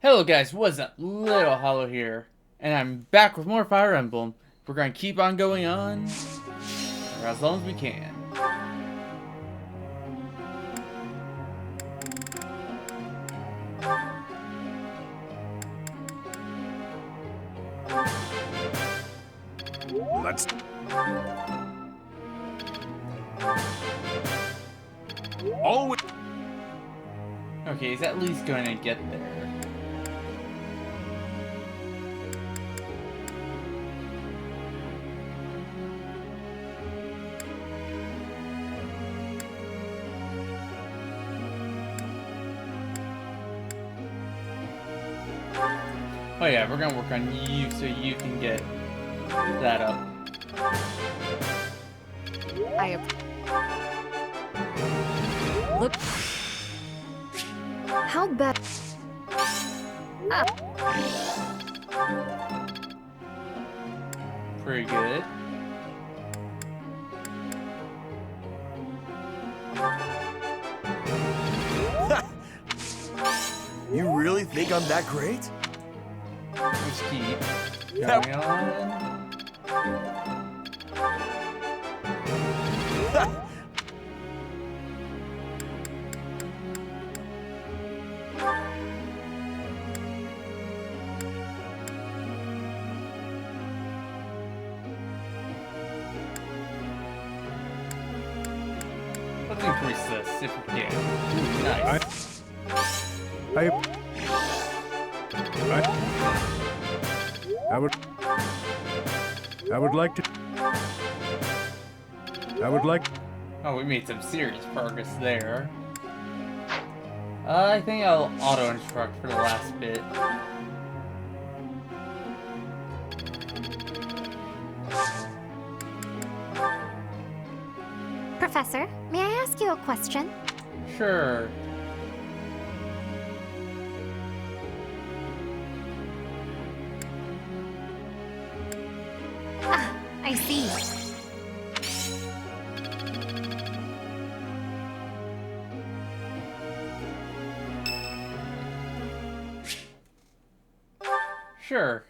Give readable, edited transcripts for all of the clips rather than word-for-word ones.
Hello guys, what's up? Little Hollow here, and I'm back with more Fire Emblem. We're gonna keep on going on for as long as we can. Let's... Always... Okay, he's at least going to get there. Oh yeah, we're gonna work on you so you can get that up. Look. How bad? Pretty good. You really think I'm that great? Just keep going on. Let's increase this if we can. Ooh, nice. I would like to. I would like. Oh, we made some serious progress there. I think I'll auto-instruct for the last bit. Professor, may I ask you a question? Sure. I see. Sure.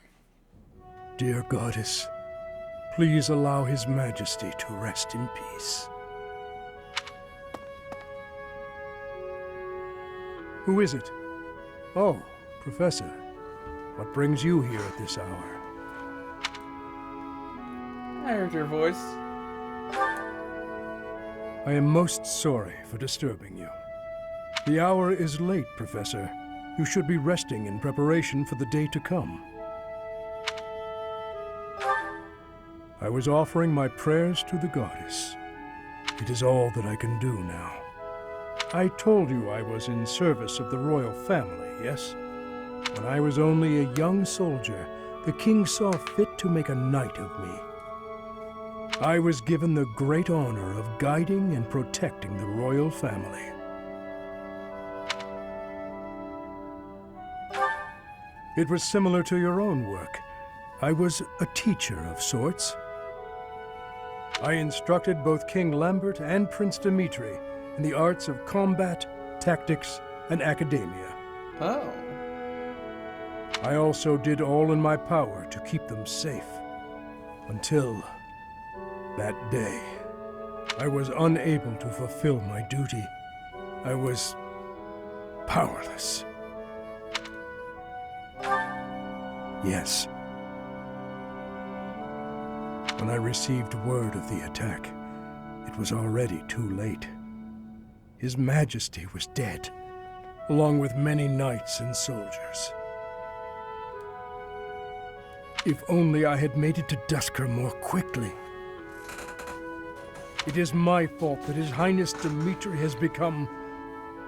Dear Goddess, please allow His Majesty to rest in peace. Who is it? Oh, Professor. What brings you here at this hour? I heard your voice. I am most sorry for disturbing you. The hour is late, Professor. You should be resting in preparation for the day to come. I was offering my prayers to the Goddess. It is all that I can do now. I told you I was in service of the royal family, yes? When I was only a young soldier, the king saw fit to make a knight of me. I was given the great honor of guiding and protecting the royal family. It was similar to your own work. I was a teacher of sorts. I instructed both King Lambert and Prince Dimitri in the arts of combat, tactics, and academia. Oh. I also did all in my power to keep them safe. Until that day, I was unable to fulfill my duty. I was powerless. Yes. When I received word of the attack, it was already too late. His Majesty was dead, along with many knights and soldiers. If only I had made it to Dusker more quickly. It is my fault that His Highness Dimitri has become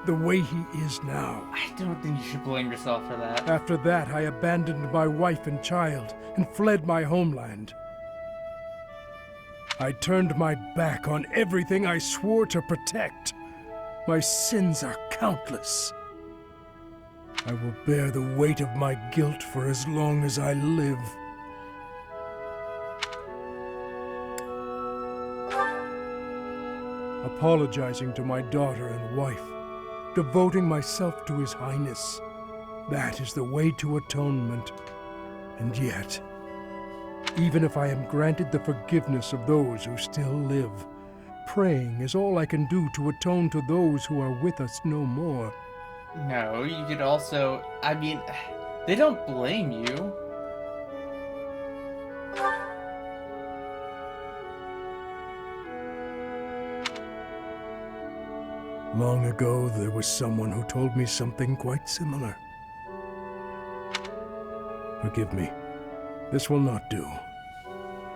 the way he is now. I don't think you should blame yourself for that. After that, I abandoned my wife and child and fled my homeland. I turned my back on everything I swore to protect. My sins are countless. I will bear the weight of my guilt for as long as I live. Apologizing to my daughter and wife, devoting myself to His Highness. That is the way to atonement. And yet, even if I am granted the forgiveness of those who still live, praying is all I can do to atone to those who are with us no more. No, you could also... I mean, they don't blame you. Long ago, there was someone who told me something quite similar. Forgive me. This will not do.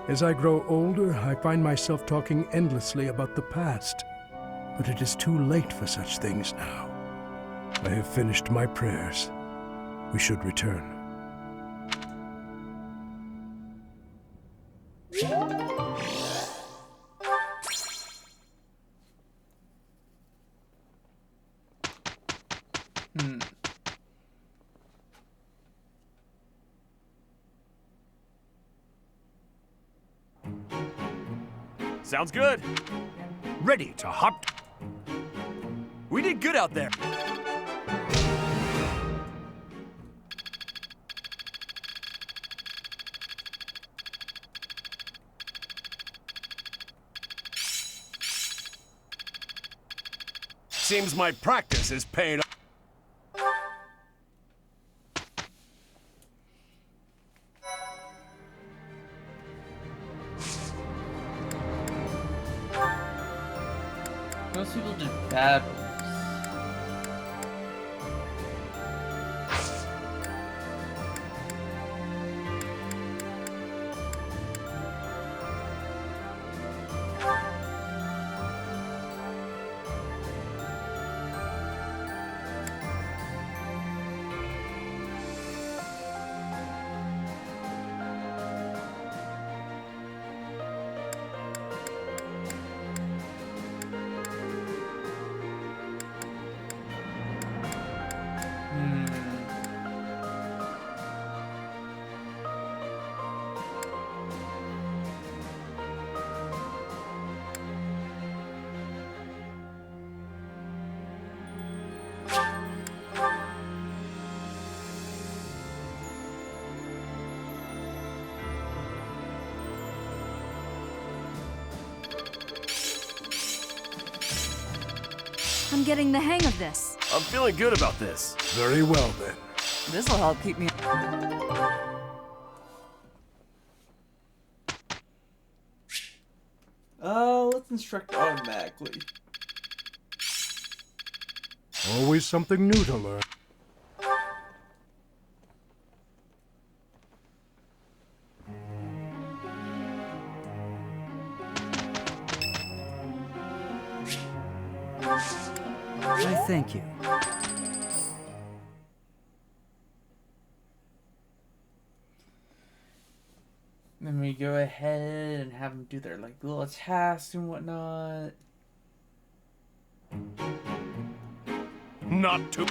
As I grow older, I find myself talking endlessly about the past. But it is too late for such things now. I have finished my prayers. We should return. Sounds good. Ready to hop. We did good out there. Seems my practice is paying off. Most people do battles. I'm getting the hang of this. I'm feeling good about this. Very well, then. This'll help keep me... Let's instruct automatically. Always something new to learn. I thank you. Then we go ahead and have them do their like little tasks and whatnot. Not too.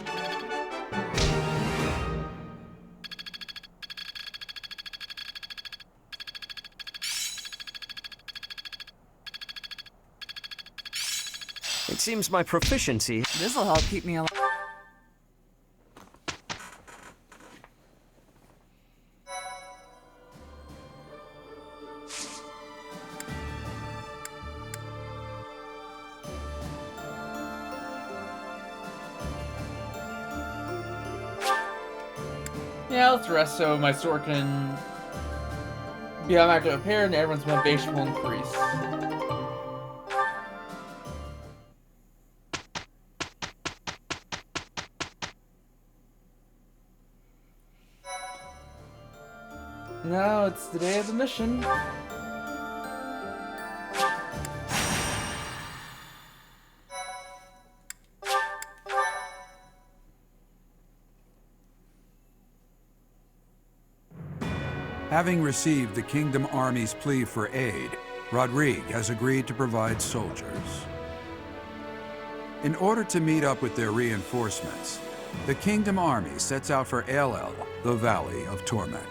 It seems my proficiency... This'll help keep me alive. Yeah, let's rest so my sword can be automatically repaired and everyone's motivation will increase. Now it's the day of the mission. Having received the Kingdom Army's plea for aid, Rodrigue has agreed to provide soldiers. In order to meet up with their reinforcements, the Kingdom Army sets out for Elel, the Valley of Torment.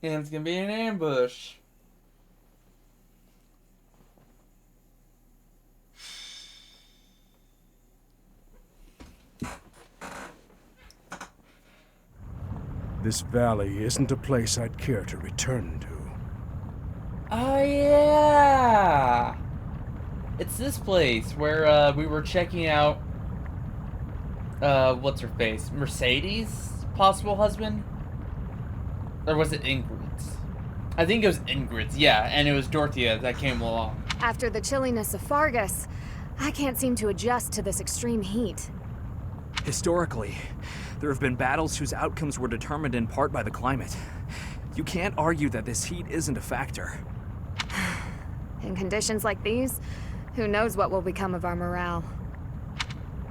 And it's gonna be an ambush. This valley isn't a place I'd care to return to. Oh, yeah! It's this place where we were checking out, what's her face? Mercedes' possible husband? Or was it Ingrid's? I think it was Ingrid's, yeah, and it was Dorothea that came along. After the chilliness of Fargus, I can't seem to adjust to this extreme heat. Historically, there have been battles whose outcomes were determined in part by the climate. You can't argue that this heat isn't a factor. In conditions like these, who knows what will become of our morale.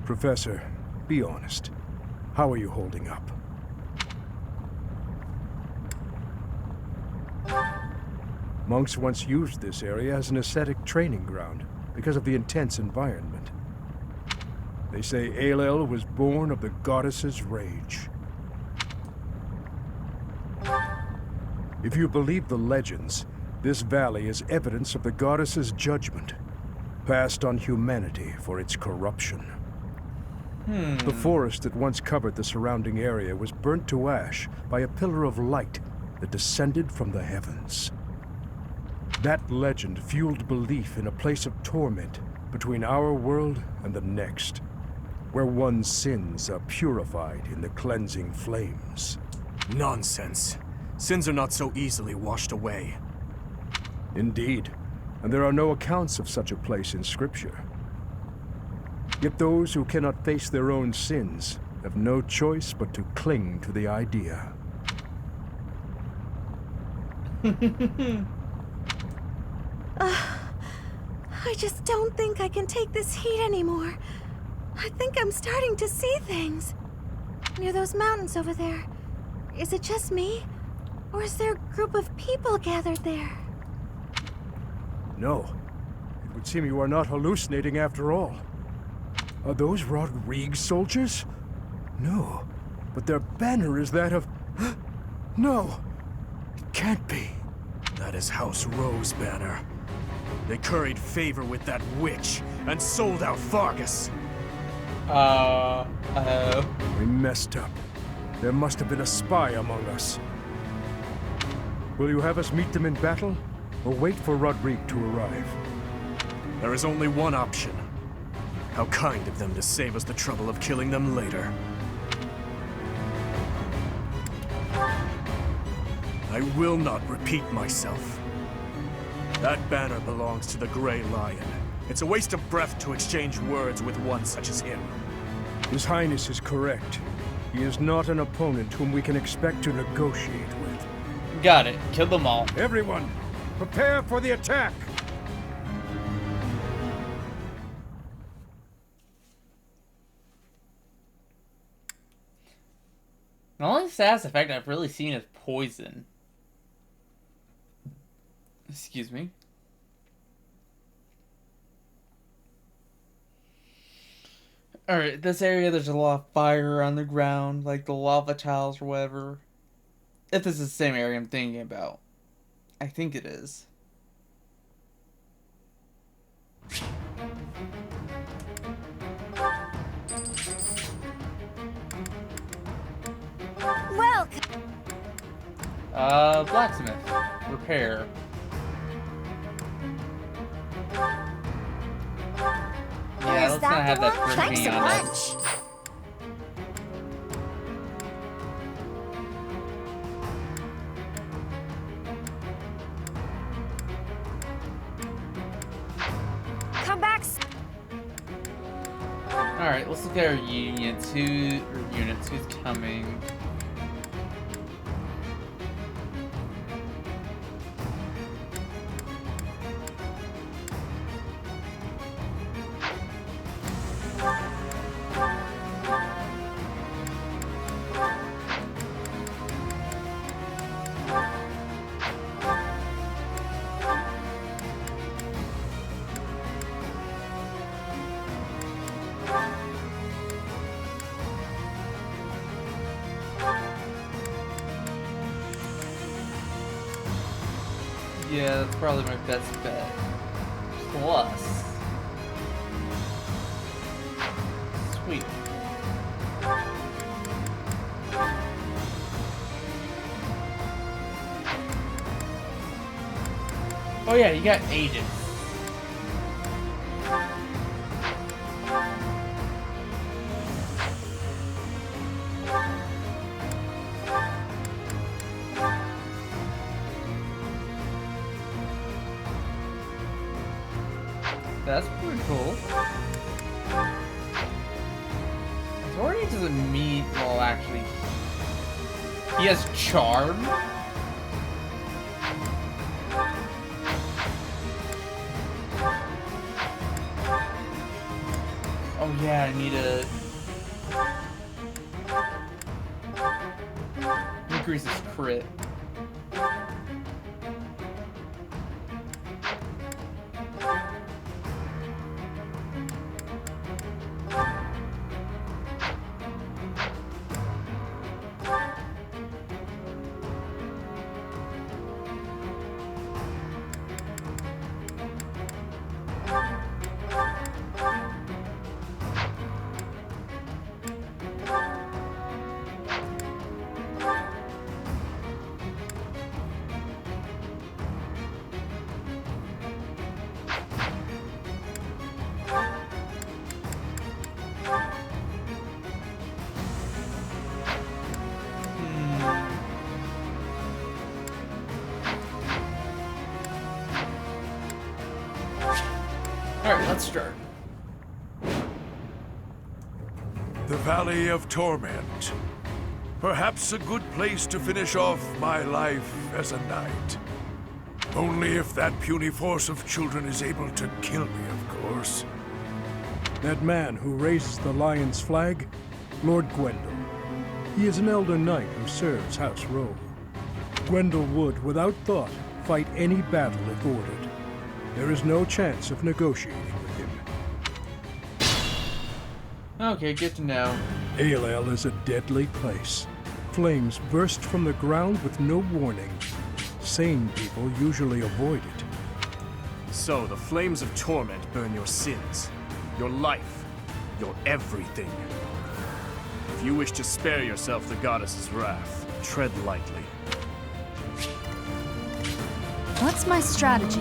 Professor, be honest. How are you holding up? Monks once used this area as an ascetic training ground because of the intense environment. They say Aelel was born of the goddess's rage. If you believe the legends, this valley is evidence of the goddess's judgment, passed on humanity for its corruption. The forest that once covered the surrounding area was burnt to ash by a pillar of light that descended from the heavens. That legend fueled belief in a place of torment between our world and the next, where one's sins are purified in the cleansing flames. Nonsense. Sins are not so easily washed away. Indeed, and there are no accounts of such a place in Scripture. Yet those who cannot face their own sins have no choice but to cling to the idea. I just don't think I can take this heat anymore. I think I'm starting to see things. Near those mountains over there. Is it just me? Or is there a group of people gathered there? No. It would seem you are not hallucinating after all. Are those Rodriguez soldiers? No. But their banner is that of... No! It can't be. That is House Rose banner. They curried favor with that witch and sold out Fargus. We messed up. There must have been a spy among us. Will you have us meet them in battle, or wait for Rodrigue to arrive? There is only one option. How kind of them to save us the trouble of killing them later. I will not repeat myself. That banner belongs to the Grey Lion. It's a waste of breath to exchange words with one such as him. His Highness is correct. He is not an opponent whom we can expect to negotiate with. Got it. Kill them all. Everyone, prepare for the attack! The only sass effect I've really seen is poison. Excuse me. Alright, this area there's a lot of fire on the ground, like the lava tiles or whatever. If this is the same area I'm thinking about. I think it is. Welcome! Blacksmith. Repair. Yeah, let's not have that first Thanks thing a on bunch. us. Come back. Alright, let's look at our units. Who's coming? Yeah, that's probably my best bet. Plus. Sweet. yeah, you got Aiden. That's pretty cool. Authority doesn't mean, well, actually, he has charm. Oh yeah, I need to increase his crit. Alright, let's start. The Valley of Torment. Perhaps a good place to finish off my life as a knight. Only if that puny force of children is able to kill me, of course. That man who raises the lion's flag? Lord Gwendol. He is an elder knight who serves House Rowe. Gwendol would, without thought, fight any battle if ordered. There is no chance of negotiating with him. Okay, good to know. Aelel is a deadly place. Flames burst from the ground with no warning. Sane people usually avoid it. So, the flames of torment burn your sins, your life, your everything. If you wish to spare yourself the goddess's wrath, tread lightly. What's my strategy?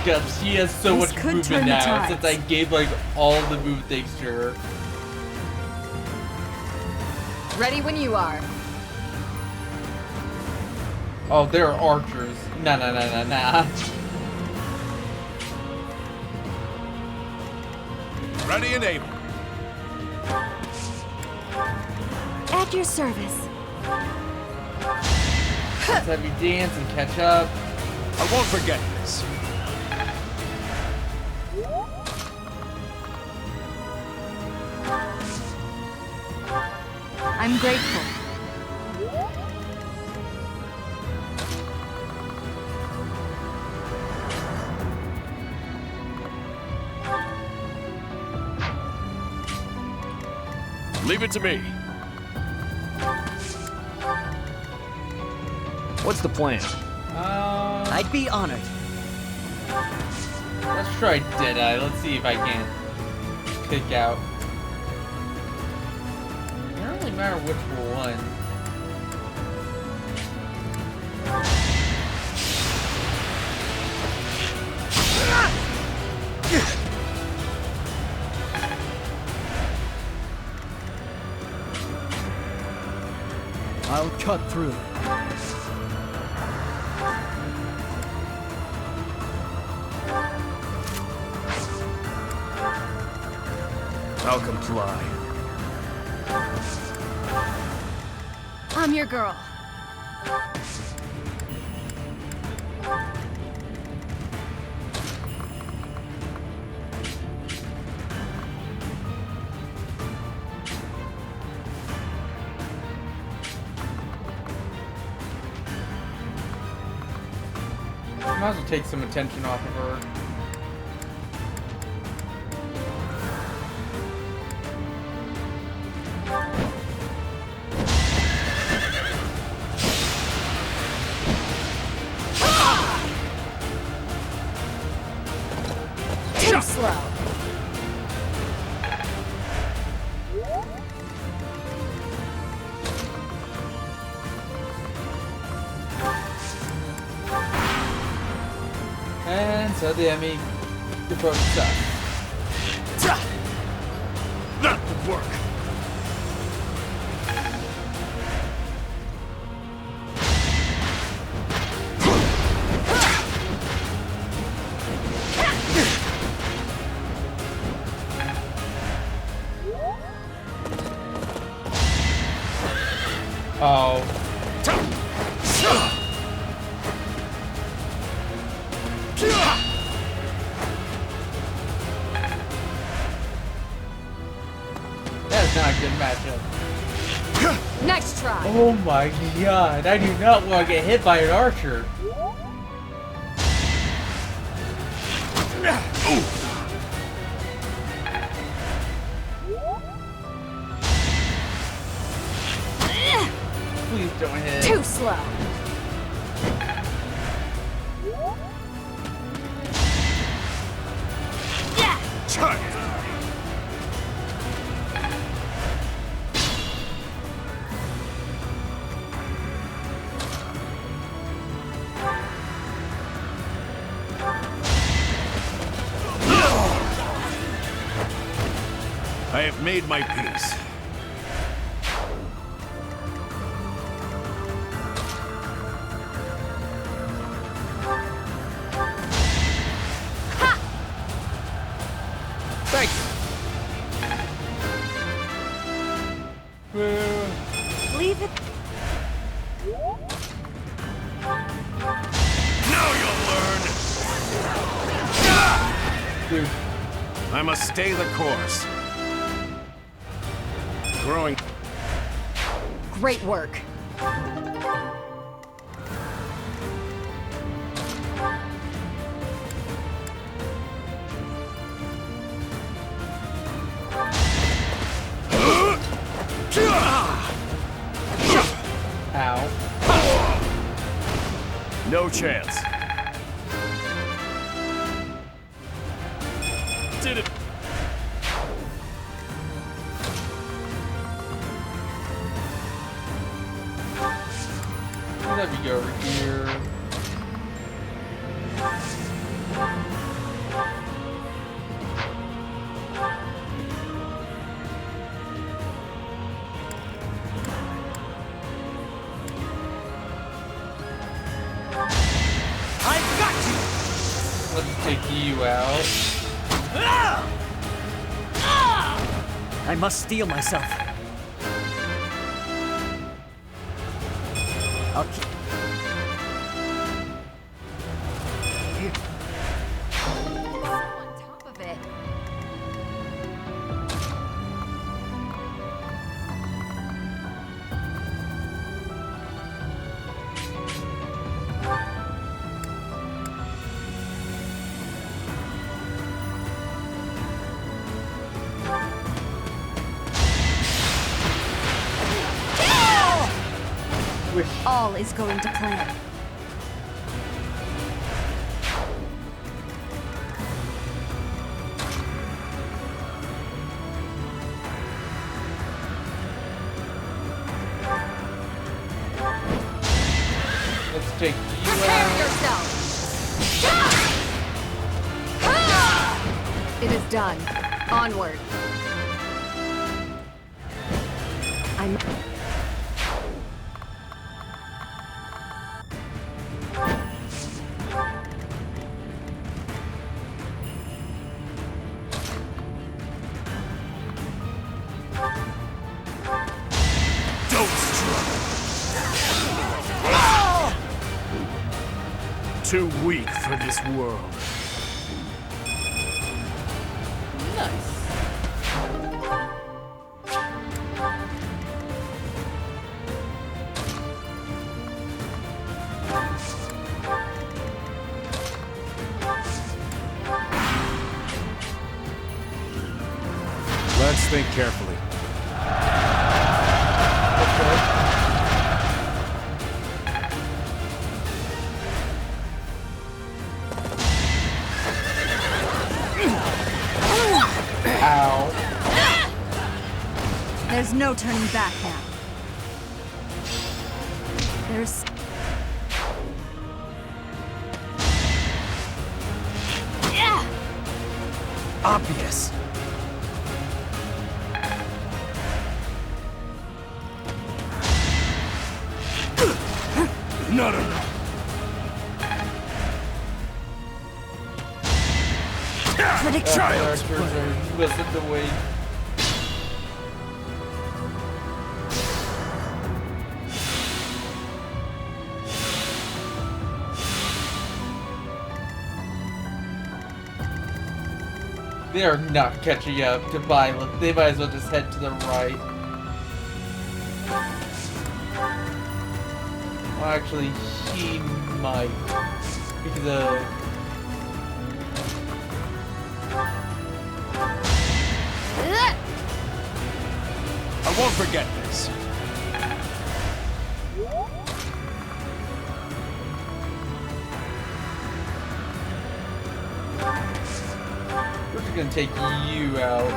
Guts, he has so This much could movement turn the now tides. since I gave like all the move things to her. Ready when you are. Oh, they're archers. Nah, nah, nah, nah, nah. Ready and able. At your service. Let's have you dance and catch up. I won't forget this. I'm grateful. Leave it to me. What's the plan? I'd be honored. Let's try Deadeye. Let's see if I can pick out. It doesn't really matter which one. I'll cut through. I'll comply. I'm your girl. Might as well take some attention off of her. Too slow. So the enemy, your approach sucks. That would work. Oh. That is not a good matchup. Nice try. Oh my god, I do not want to get hit by an archer. Please don't hit. Too slow. I have made my peace. Thank you. Leave it. Now you'll learn. Dude. I must stay the course. Growing. Great work. Ow. No chance. Did it. Let me go over here. I've got you! Let's take you out. I must steel myself. I'll keep... On top of it. All is going to plan. Let's take you Prepare out. yourself. It is done. Onward. I'm... Don't struggle. Too weak for this world. Nice. Let's think carefully. Ow. There's no turning back now. There's... obvious. Not enough. Critical Child's Characters are whipping away. They are not catching up to Violet. They might as well just head to the right. Well, actually, he might. Because of... I won't forget this. We're just gonna take you out.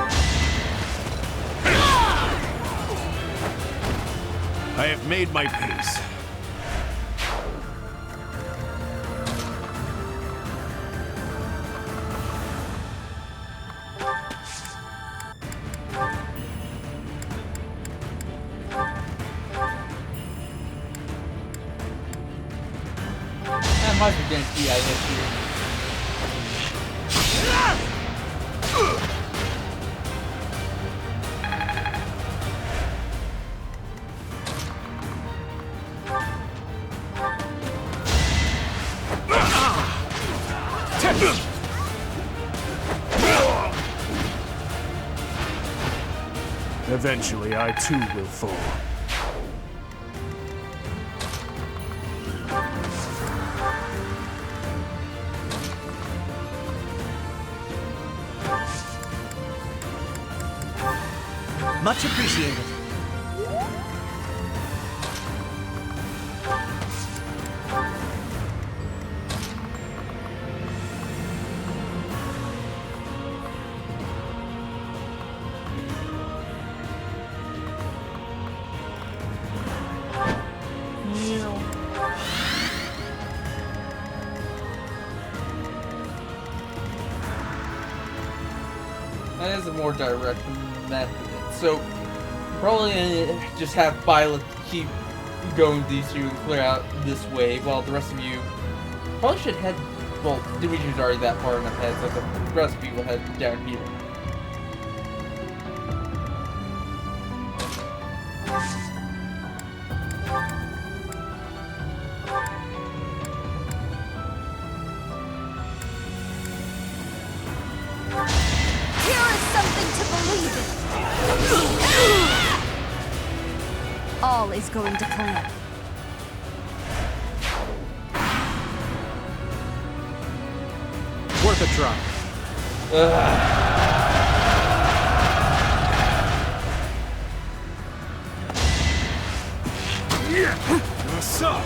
I have made my peace. I might be guarantee I hit you. Eventually, I too will fall. Much appreciated. That is a more direct method. So, probably just have Violet keep going with these two and clear out this way, while the rest of you probably should head. Well, Dimitri's already that far enough ahead, so the rest of you will head down here. Here is something to believe in. All is going to plan. Worth a try. What's up?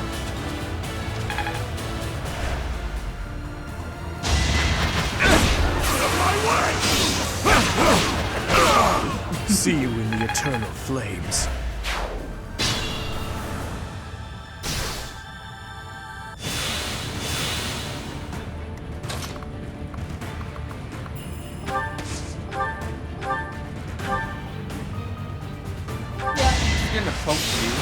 See you in the eternal flames. Yeah, he's gonna poke you.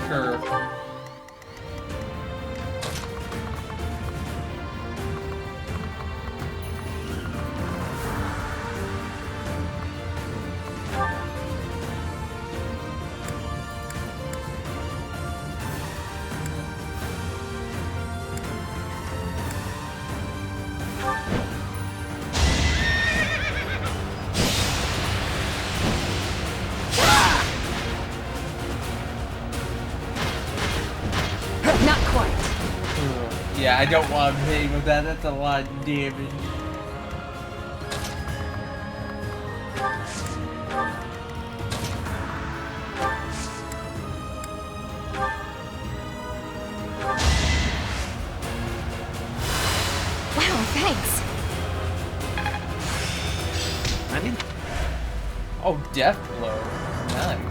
Sure. Not quite. Yeah, I don't want to hit with that. That's a lot of damage. Wow, Oh, death blow. Nice.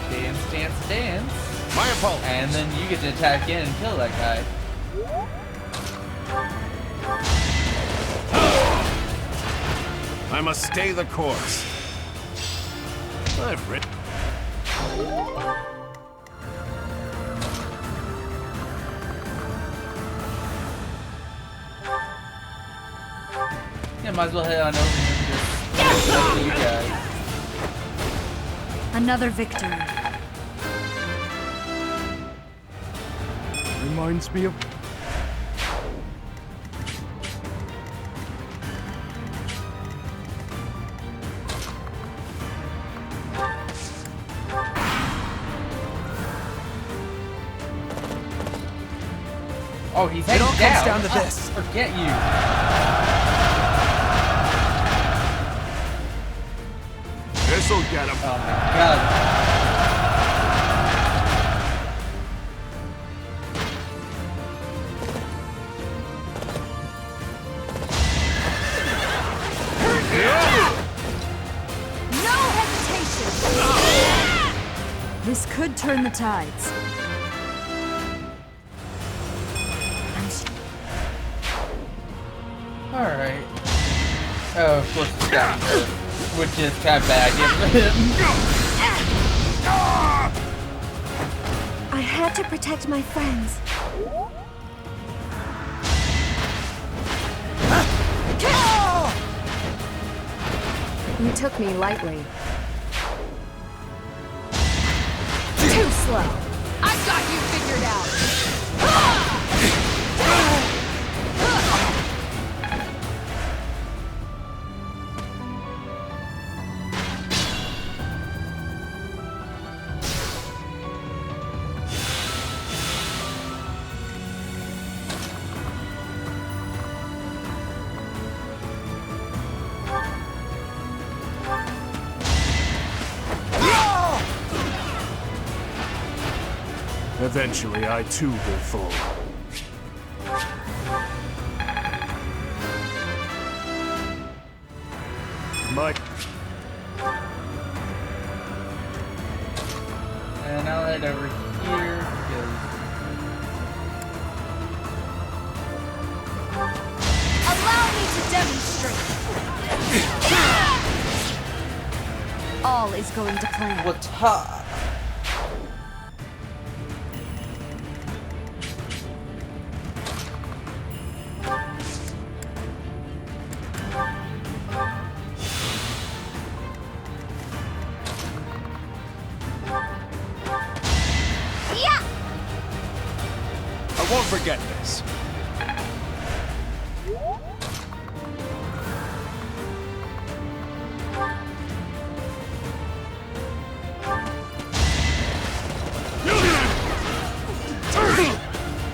Dance, dance, dance. My apologies. And then you get to attack in and kill that guy. I must stay the course. I've written. Yeah, might as well head on over and just let you guys. Another victory. Reminds me of... Oh, he's It heading all comes down. down to Oh, this. Forget you. This'll get him. Oh my god. No hesitation! This could turn the tides. Alright. Oh, of course it's got her, which is kind of bad for him. I had to protect my friends. You took me lightly. Too slow. I've got you figured out. Eventually, I too will fall. Mike. And I'll head over here because Allow me to demonstrate! All is going to plan. what's hot? I won't forget this.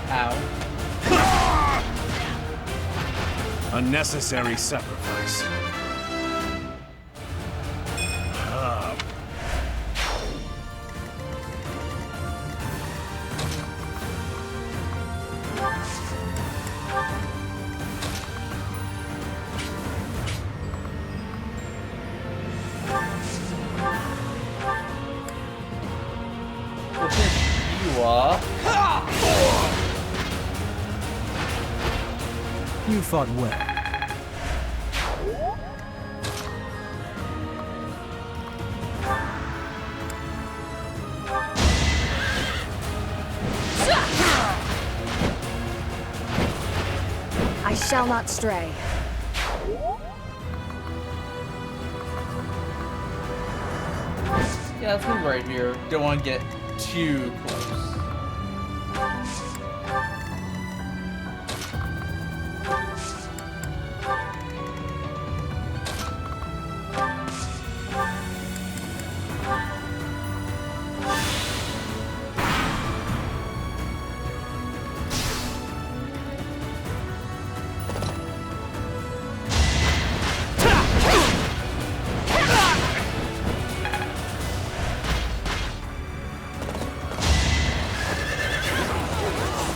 Ow. A necessary sacrifice. Well, since you are. You fought well. I shall not stray. Yeah, let's move right here. Don't want to get too close.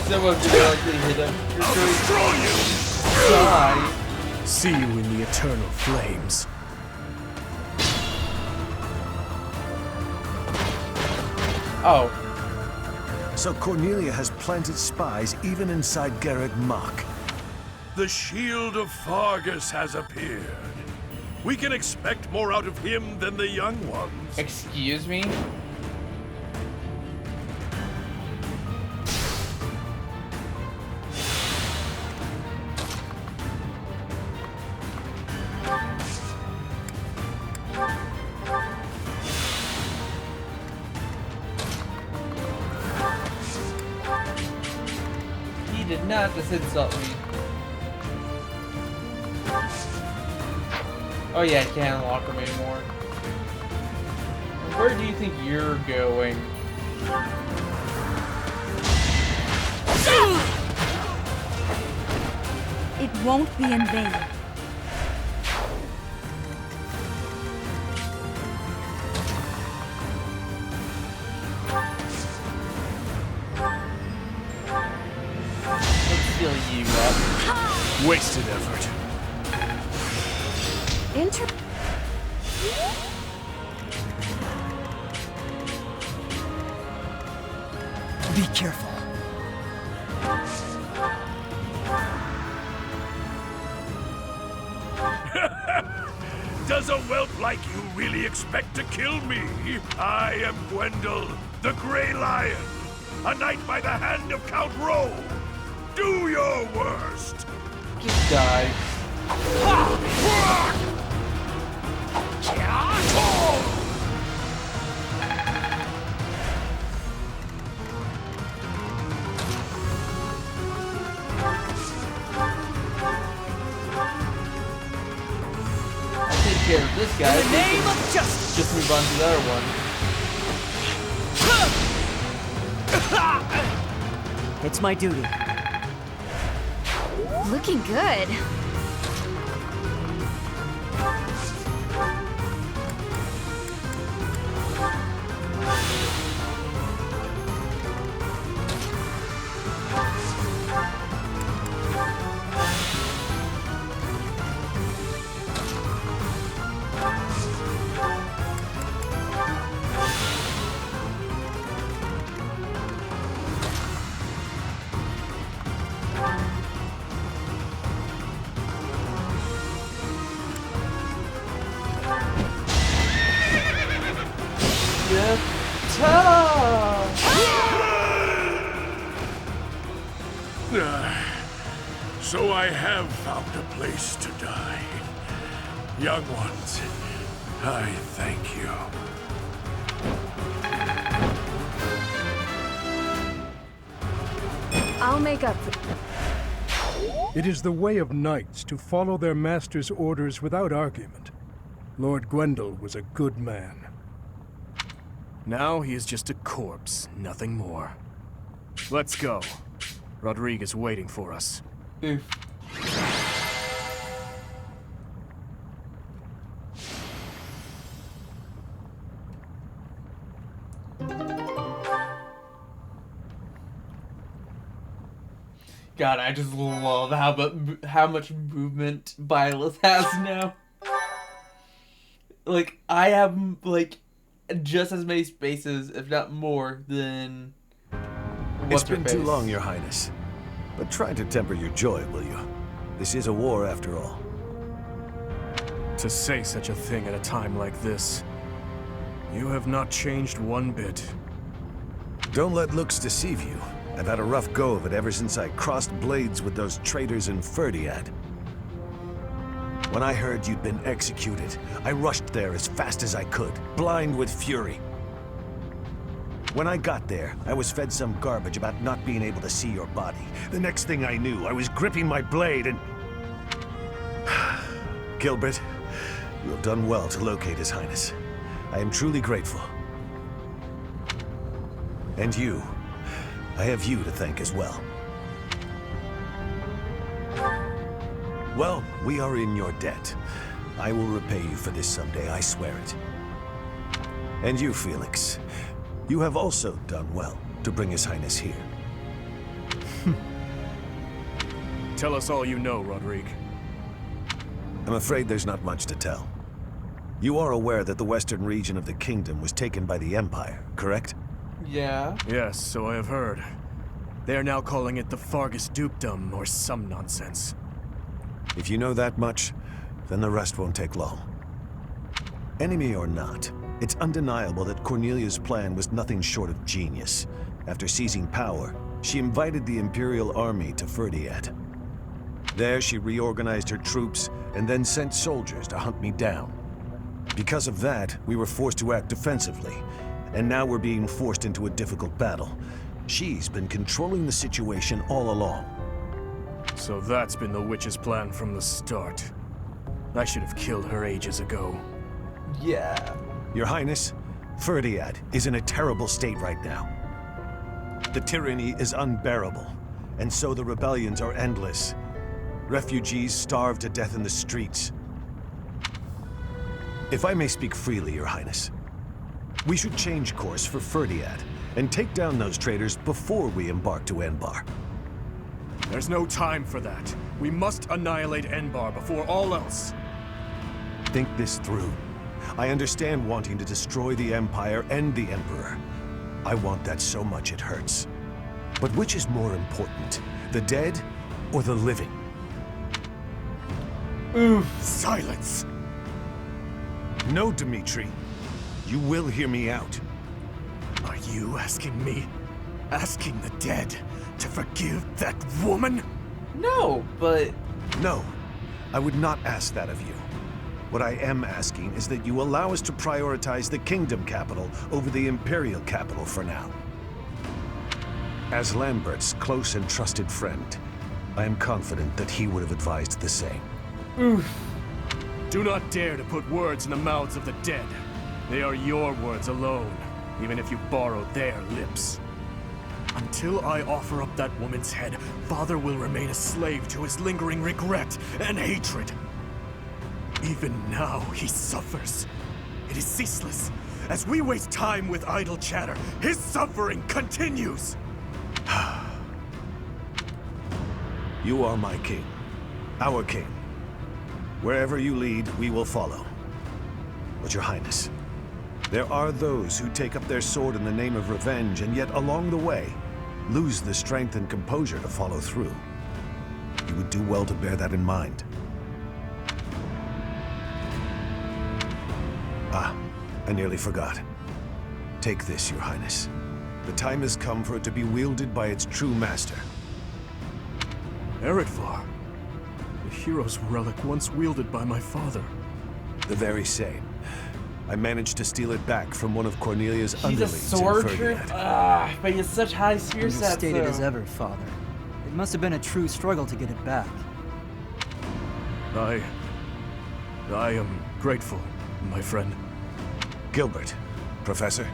Someone's gonna likely hit him. I'll destroy you! Die. See you in the eternal flames. Oh. So Cornelia has planted spies even inside Garreg Mach. The shield of Fargus has appeared. We can expect more out of him than the young ones. Excuse me? He did not just insult me. Oh yeah, I can't unlock him anymore. Where do you think you're going? It won't be in vain. Let's heal you up. Wasted effort. Be careful. Does a whelp like you really expect to kill me? I am Gwendol, the Grey Lion, a knight by the hand of Count Rowe. Do your worst. Just die. I'll take care of this guy. In the name of justice! Just move on to the other one. It's my duty. Looking good. So I have found a place to die. Young ones, I thank you. I'll make up for... It is the way of knights to follow their master's orders without argument. Lord Gwendol was a good man. Now he is just a corpse, nothing more. Let's go. Rodrigue is waiting for us. Oof. God, I just love how much movement Byleth has now. Like, I have, like, just as many spaces, if not more, than... It's been too long, Your Highness. But try to temper your joy, will you? This is a war, after all. To say such a thing at a time like this. You have not changed one bit. Don't let looks deceive you. I've had a rough go of it ever since I crossed blades with those traitors in Ferdiad. When I heard you'd been executed, I rushed there as fast as I could, blind with fury. When I got there, I was fed some garbage about not being able to see your body. The next thing I knew, I was gripping my blade and... Gilbert, you have done well to locate His Highness. I am truly grateful. And you, I have you to thank as well. Well, we are in your debt. I will repay you for this someday, I swear it. And you, Felix, you have also done well to bring His Highness here. Tell us all you know, Rodrigue. I'm afraid there's not much to tell. You are aware that the western region of the kingdom was taken by the Empire, correct? Yeah. Yes, so I have heard. They are now calling it the Fargus Dukedom, or some nonsense. If you know that much, then the rest won't take long. Enemy or not, it's undeniable that Cornelia's plan was nothing short of genius. After seizing power, she invited the Imperial army to Ferdiad. There, she reorganized her troops and then sent soldiers to hunt me down. Because of that, we were forced to act defensively, and now we're being forced into a difficult battle. She's been controlling the situation all along. So that's been the witch's plan from the start. I should have killed her ages ago. Yeah. Your Highness, Ferdiad is in a terrible state right now. The tyranny is unbearable, and so the rebellions are endless. Refugees starve to death in the streets. If I may speak freely, Your Highness, we should change course for Ferdiad and take down those traitors before we embark to Enbar. There's no time for that. We must annihilate Enbar before all else. Think this through. I understand wanting to destroy the Empire and the Emperor. I want that so much it hurts. But which is more important, the dead or the living? Oof. Silence! No, Dmitri. You will hear me out. Are you asking me? Asking the dead to forgive that woman? No, but No, I would not ask that of you. What I am asking is that you allow us to prioritize the Kingdom capital over the Imperial capital for now. As Lambert's close and trusted friend, I am confident that he would have advised the same. oof. Do not dare to put words in the mouths of the dead. They are your words alone, even if you borrow their lips. Until I offer up that woman's head, Father will remain a slave to his lingering regret and hatred. Even now, he suffers. It is ceaseless. As we waste time with idle chatter, his suffering continues. You are my king, our king. Wherever you lead, we will follow. But Your Highness, there are those who take up their sword in the name of revenge and yet along the way, lose the strength and composure to follow through. You would do well to bear that in mind. Ah, I nearly forgot. Take this, Your Highness. The time has come for it to be wielded by its true master. Eredvar, the hero's relic once wielded by my father. The very same. I managed to steal it back from one of Cornelia's He's a underlings in sword trick? Ferdiad. Ah, but he has such high spear stats, Understated though. as ever, Father. It must have been a true struggle to get it back. I am grateful, my friend. Gilbert, Professor,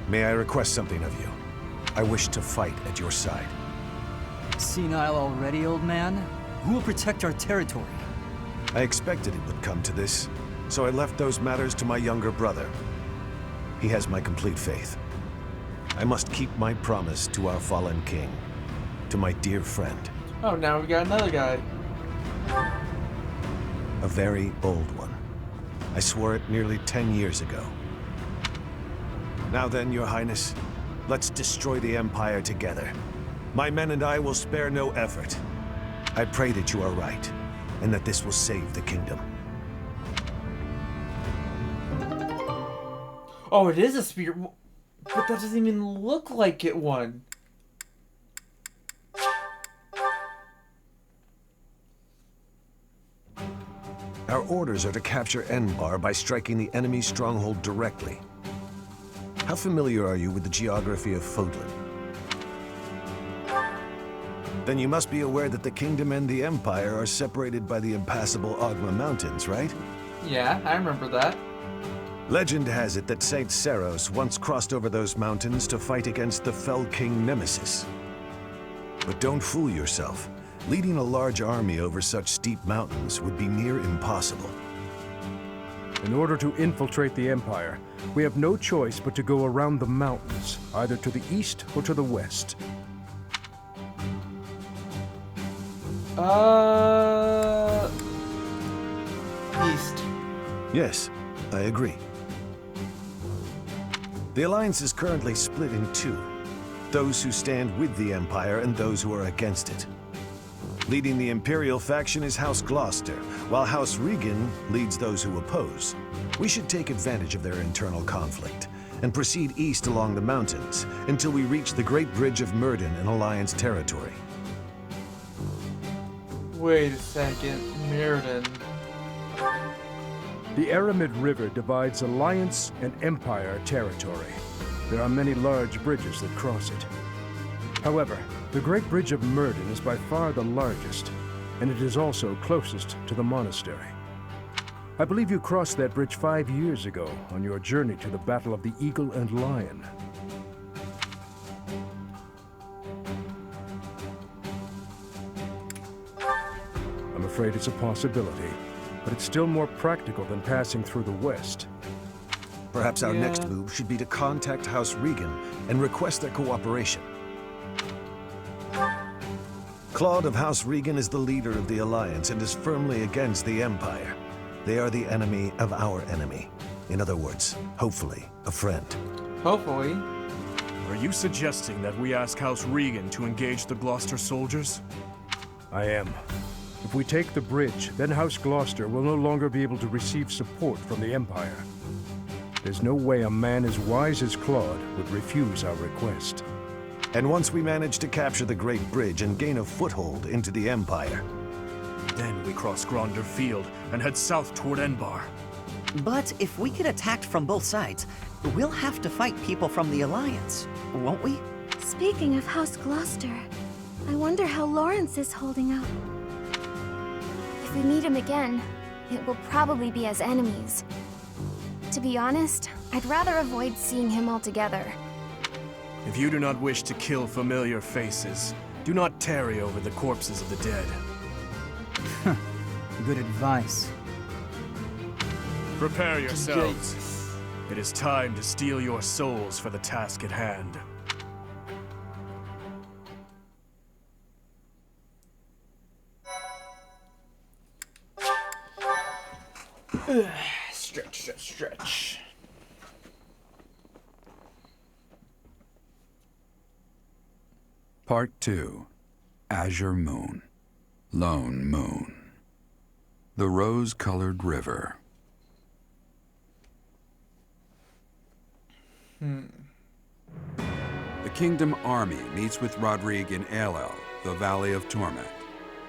may I request something of you? I wish to fight at your side. Senile already, old man? Who will protect our territory? I expected it would come to this, so I left those matters to my younger brother. He has my complete faith. I must keep my promise to our fallen king, to my dear friend. Oh, now we got another guy. A very old one. I swore it nearly 10 years ago. Now then, Your Highness, let's destroy the Empire together. My men and I will spare no effort. I pray that you are right, and that this will save the kingdom. Oh, it is a spear. But that doesn't even look like it one. Our orders are to capture Enbar by striking the enemy's stronghold directly. How familiar are you with the geography of Fodlan? Then you must be aware that the kingdom and the empire are separated by the impassable Ogma Mountains, right? Yeah, I remember that. Legend has it that Saint Seros once crossed over those mountains to fight against the fell king Nemesis. But don't fool yourself. Leading a large army over such steep mountains would be near impossible. In order to infiltrate the Empire, we have no choice but to go around the mountains, either to the east or to the west. East. Yes, I agree. The Alliance is currently split in two. Those who stand with the Empire and those who are against it. Leading the Imperial faction is House Gloucester, while House Regan leads those who oppose. We should take advantage of their internal conflict and proceed east along the mountains until we reach the Great Bridge of Myrden in Alliance territory. Wait a second, Mirrodin. The Aramid River divides Alliance and Empire territory. There are many large bridges that cross it. However, the Great Bridge of Myrden is by far the largest, and it is also closest to the monastery. I believe you crossed that bridge 5 years ago on your journey to the Battle of the Eagle and Lion. I'm afraid it's a possibility, but it's still more practical than passing through the west. Perhaps our next move should be to contact House Regan and request their cooperation. Claude of House Regan is the leader of the Alliance and is firmly against the Empire. They are the enemy of our enemy. In other words, hopefully, a friend. Hopefully. Are you suggesting that we ask House Regan to engage the Gloucester soldiers? I am. If we take the bridge, then House Gloucester will no longer be able to receive support from the Empire. There's no way a man as wise as Claude would refuse our request. And once we manage to capture the Great Bridge and gain a foothold into the Empire, then we cross Gronder Field and head south toward Enbar. But if we get attacked from both sides, we'll have to fight people from the Alliance, won't we? Speaking of House Gloucester, I wonder how Lawrence is holding up. If we meet him again, it will probably be as enemies. To be honest, I'd rather avoid seeing him altogether. If you do not wish to kill familiar faces, do not tarry over the corpses of the dead. Good advice. Prepare yourselves. It is time to steal your souls for the task at hand. Stretch. Part 2. Azure Moon. Lone Moon. The Rose-Colored River. The Kingdom Army meets with Rodrigue in Aelel, the Valley of Torment.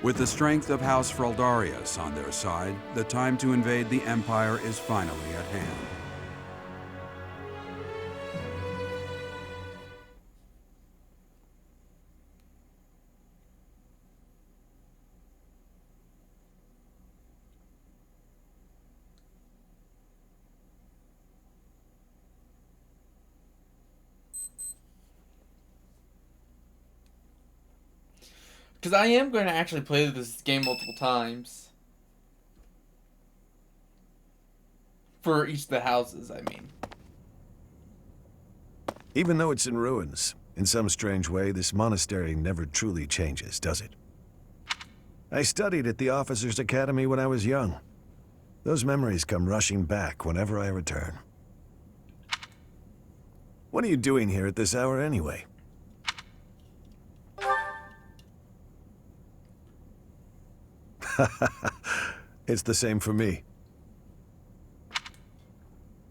With the strength of House Fraldarius on their side, the time to invade the Empire is finally at hand. Because I am going to actually play this game multiple times. For each of the houses, I mean. even though it's in ruins, in some strange way, this monastery never truly changes, does it? I studied at the Officers' Academy when I was young. Those memories come rushing back whenever I return. What are you doing here at this hour anyway? It's the same for me.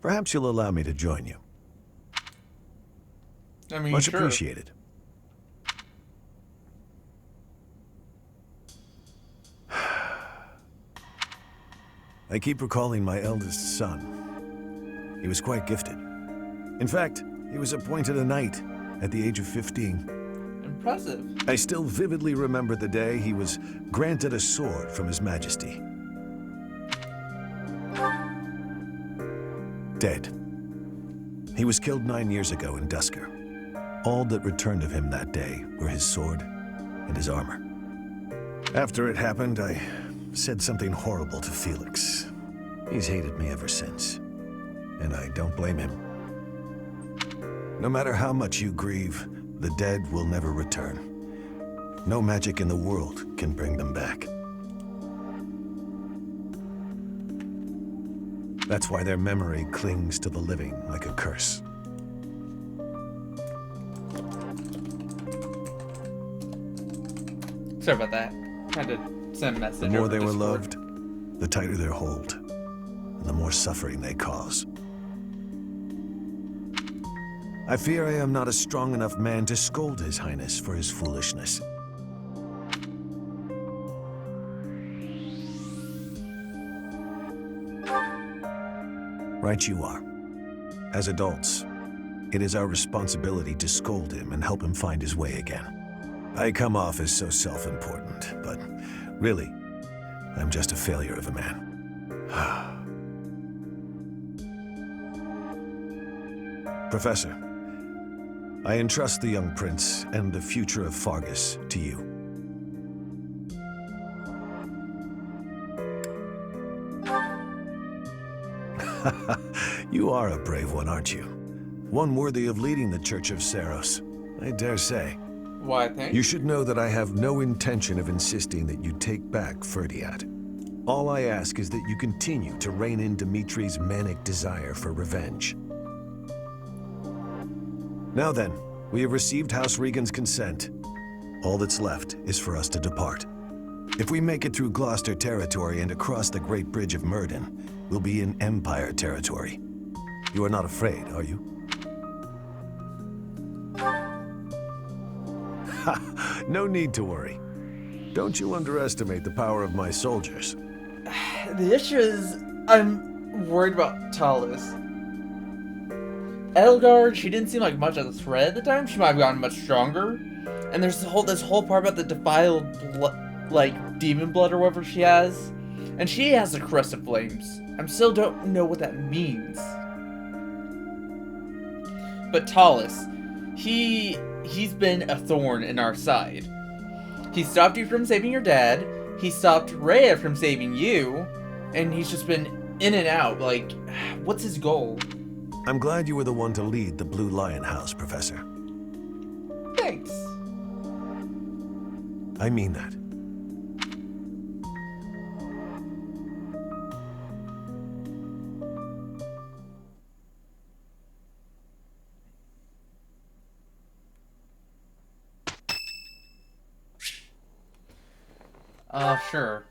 Perhaps you'll allow me to join you. I mean, Much sure. appreciated. I keep recalling my eldest son. He was quite gifted. In fact, he was appointed a knight at the age of 15. Impressive. I still vividly remember the day he was granted a sword from His Majesty. Dead. He was killed 9 years ago in Dusker. All that returned of him that day were his sword and his armor. After it happened, I said something horrible to Felix. He's hated me ever since, and I don't blame him. No matter how much you grieve, the dead will never return. No magic in the world can bring them back. That's why their memory clings to the living like a curse. Sorry about that. Had to send a message. The more over they were Discord. loved, the tighter their hold, and the more suffering they cause. I fear I am not a strong enough man to scold His Highness for his foolishness. Right you are. As adults, it is our responsibility to scold him and help him find his way again. I come off as so self-important, but really, I'm just a failure of a man. Professor, I entrust the young prince and the future of Fargus to you. You are a brave one, aren't you? One worthy of leading the Church of Seiros, I dare say. Why, thanks. You should know that I have no intention of insisting that you take back Ferdiad. All I ask is that you continue to rein in Dimitri's manic desire for revenge. Now then, we have received House Regan's consent. All that's left is for us to depart. If we make it through Gloucester territory and across the Great Bridge of Myrddin, we'll be in Empire territory. You are not afraid, are you? Ha! No need to worry. Don't you underestimate the power of my soldiers. The issue is, I'm worried about Talus. Edelgard, she didn't seem like much of a threat at the time. She might have gotten much stronger. And there's this whole part about the defiled demon blood or whatever she has. And she has the Crest of Flames. I still don't know what that means. But Talus, he's been a thorn in our side. He stopped you from saving your dad. He stopped Rhea from saving you. And he's just been in and out. Like, what's his goal? I'm glad you were the one to lead the Blue Lion House, Professor. Thanks. I mean that. Sure.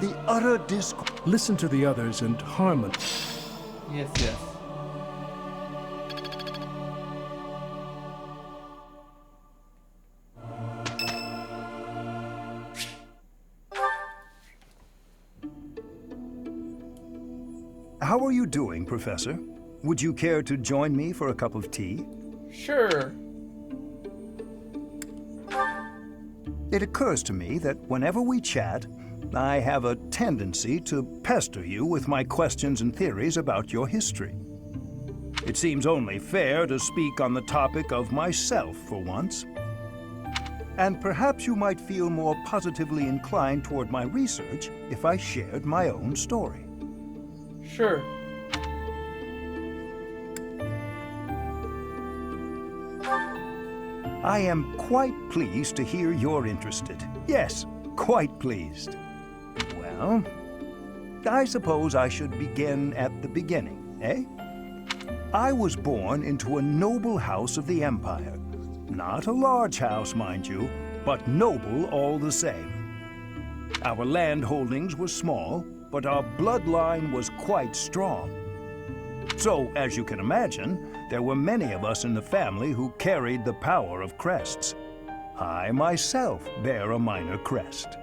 The utter discord. Listen to the others and harmony. Yes, yes. How are you doing, Professor? Would you care to join me for a cup of tea? Sure. It occurs to me that whenever we chat, I have a tendency to pester you with my questions and theories about your history. It seems only fair to speak on the topic of myself for once. And perhaps you might feel more positively inclined toward my research if I shared my own story. Sure. I am quite pleased to hear you're interested. Yes, quite pleased. Well, I suppose I should begin at the beginning, eh? I was born into a noble house of the Empire. Not a large house, mind you, but noble all the same. Our land holdings were small, but our bloodline was quite strong. So, as you can imagine, there were many of us in the family who carried the power of crests. I myself bear a minor crest.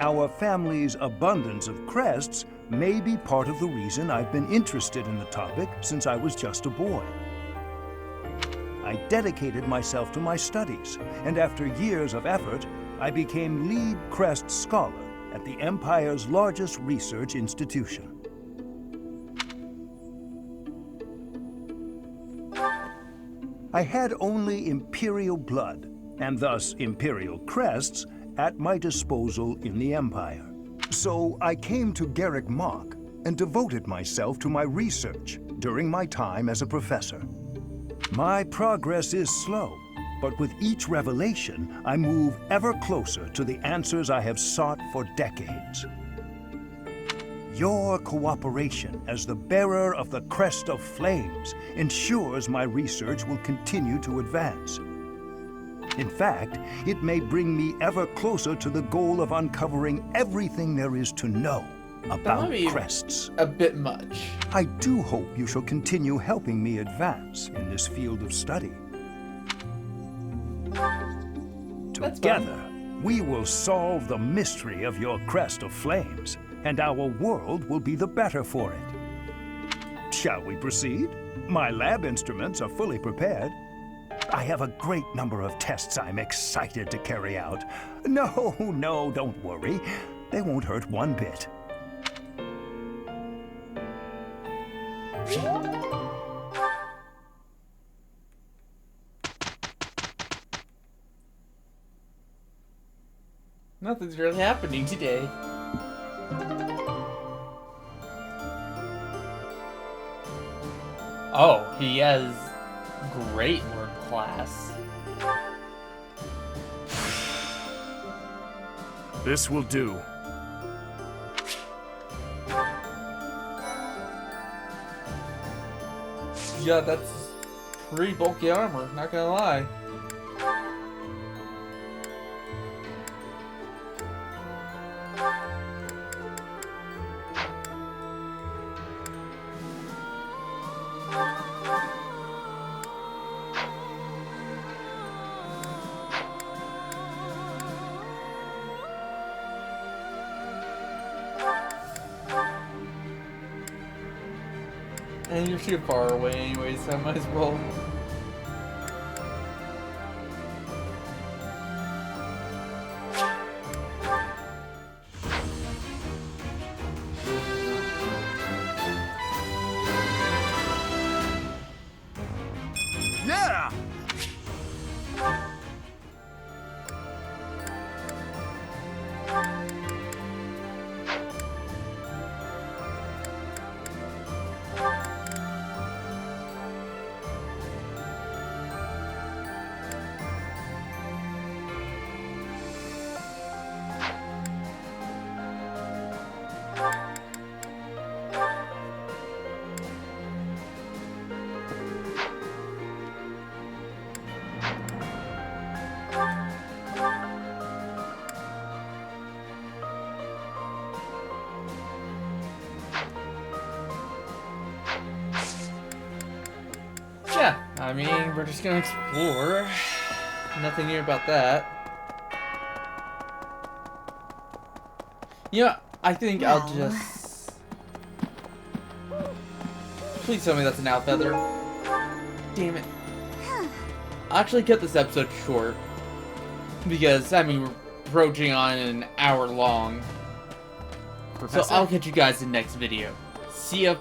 Our family's abundance of crests may be part of the reason I've been interested in the topic since I was just a boy. I dedicated myself to my studies, and after years of effort, I became lead crest scholar at the Empire's largest research institution. I had only Imperial blood, and thus Imperial crests, at my disposal in the Empire. So I came to Garrick Mach and devoted myself to my research during my time as a professor. My progress is slow, but with each revelation, I move ever closer to the answers I have sought for decades. Your cooperation as the bearer of the Crest of Flames ensures my research will continue to advance. In fact, it may bring me ever closer to the goal of uncovering everything there is to know about crests. A bit much. I do hope you shall continue helping me advance in this field of study. Together, we will solve the mystery of your Crest of Flames, and our world will be the better for it. Shall we proceed? My lab instruments are fully prepared. I have a great number of tests I'm excited to carry out. No, don't worry. They won't hurt one bit. Nothing's really happening today. Oh, he has great word class. This will do. Yeah, that's pretty bulky armor, not gonna lie. And you're too far away anyway, so I might as well. Yeah! Yeah, I mean, we're just gonna explore. Nothing new about that. You know, I think I'll just... Please tell me that's an owl feather. Damn it. I'll actually cut this episode short. Because, I mean, we're approaching on an hour long. So I'll catch you guys in the next video. See ya.